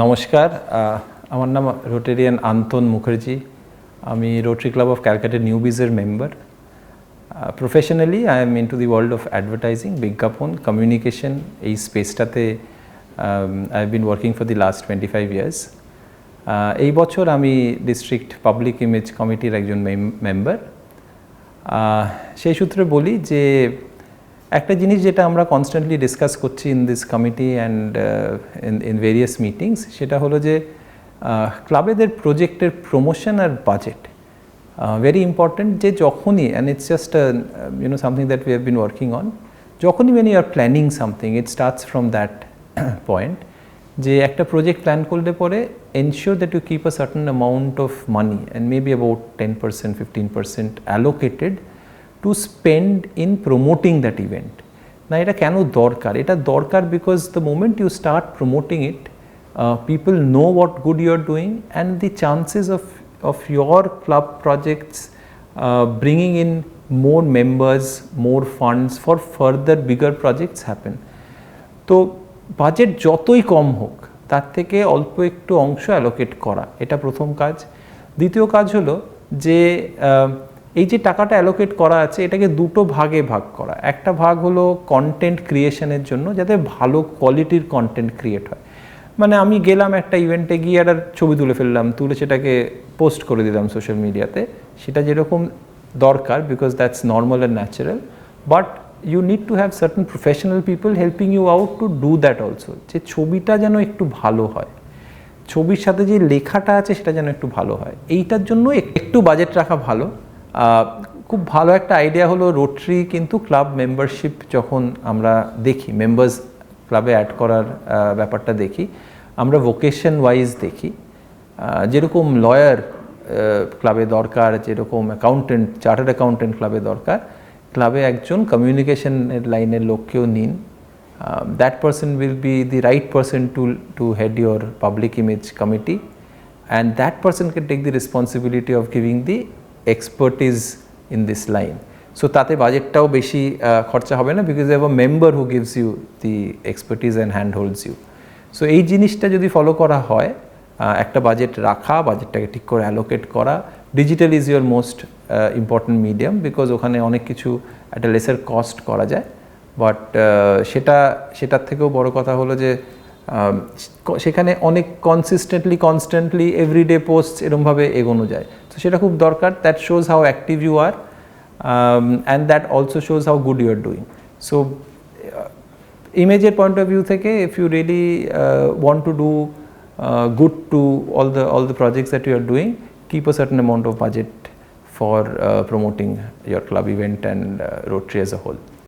নমস্কার, আমার নাম রোটেরিয়ান আন্তন মুখার্জি। আমি রোটারি ক্লাব অফ ক্যালকাটা নিউবিজের member. Professionally I am into the world of advertising, বিজ্ঞাপন, কমিউনিকেশন। এই স্পেসটাতে I have been working for the last 25 years. এই বছর আমি ডিস্ট্রিক্ট পাবলিক ইমেজ কমিটির একজন মেম্বার। সেই সূত্রে বলি যে একটা জিনিস যেটা আমরা কনস্ট্যান্টলি ডিসকাস করছি in this committee and in various meetings, সেটা হলো যে ক্লাবেদের প্রজেক্টের প্রমোশন আর বাজেট ভেরি ইম্পর্টেন্ট। যে যখনই, and it's just something that we have been working on, যখনই when you are planning something, it starts from that point, যে একটা project plan করলে পরে ensure that you keep a certain amount of money and maybe about 10%, 15% allocated to spend in promoting that event. না, এটা কেন দরকার? এটা দরকার because the moment you start promoting it, people know what good you are doing, and the chances of your club projects bringing in more members, more funds for further bigger projects happen. তো budget যতই কম হোক, তার থেকে অল্প একটু অংশ allocate করা, এটা প্রথম কাজ। দ্বিতীয় কাজ হলো যে এই যে টাকাটা অ্যালোকেট করা আছে, এটাকে দুটো ভাগে ভাগ করা। একটা ভাগ হলো কন্টেন্ট ক্রিয়েশনের জন্য, যাতে ভালো কোয়ালিটির কন্টেন্ট ক্রিয়েট হয়। মানে আমি গেলাম একটা ইভেন্টে গিয়ে একটা ছবি তুলে ফেললাম, তুলে সেটাকে পোস্ট করে দিলাম সোশ্যাল মিডিয়াতে, সেটা যেরকম দরকার, because that's normal and natural, but you need to have certain professional people helping you out to do that also, যে ছবিটা যেন একটু ভালো হয়, ছবির সাথে যে লেখাটা আছে সেটা যেন একটু ভালো হয়। এইটার জন্য একটু বাজেট রাখা ভালো। খুব ভালো একটা আইডিয়া হলো রোটারি কিন্তু ক্লাব মেম্বারশিপ যখন আমরা দেখি, মেম্বার্স ক্লাবে অ্যাড করার ব্যাপারটা দেখি, আমরা ভোকেশন ওয়াইজ দেখি। যেরকম লয়ার ক্লাবে দরকার, যেরকম অ্যাকাউন্টেন্ট, চার্টার্ড অ্যাকাউন্টেন্ট ক্লাবে দরকার, ক্লাবে একজন কমিউনিকেশনের লাইনের লোককেও নিন। That person will be the right person to head your public image committee, and that person can take the responsibility of giving the expertise in this line. So তাতে বাজেটটাও বেশি খরচা হবে না, because you have a member who gives you the expertise and hand holds you. So এই জিনিসটা যদি follow করা হয়, একটা বাজেট রাখা, বাজেটটাকে ঠিক করে অ্যালোকেট করা। Digital is your most important medium, because ওখানে অনেক কিছু একটা লেসার কস্ট করা যায়, বাট সেটার থেকেও বড় কথা হলো যে সেখানে অনেক কনস্ট্যান্টলি এভরিডে পোস্ট এরমভাবে এগোনো যায়। তো সেটা খুব দরকার। That shows how active you are, and that also shows how good you are doing. So ইমেজের পয়েন্ট অফ ভিউ থেকে, if you really want to do good to all the projects that you are doing, keep a certain amount of budget for promoting your club event and Rotary as a whole.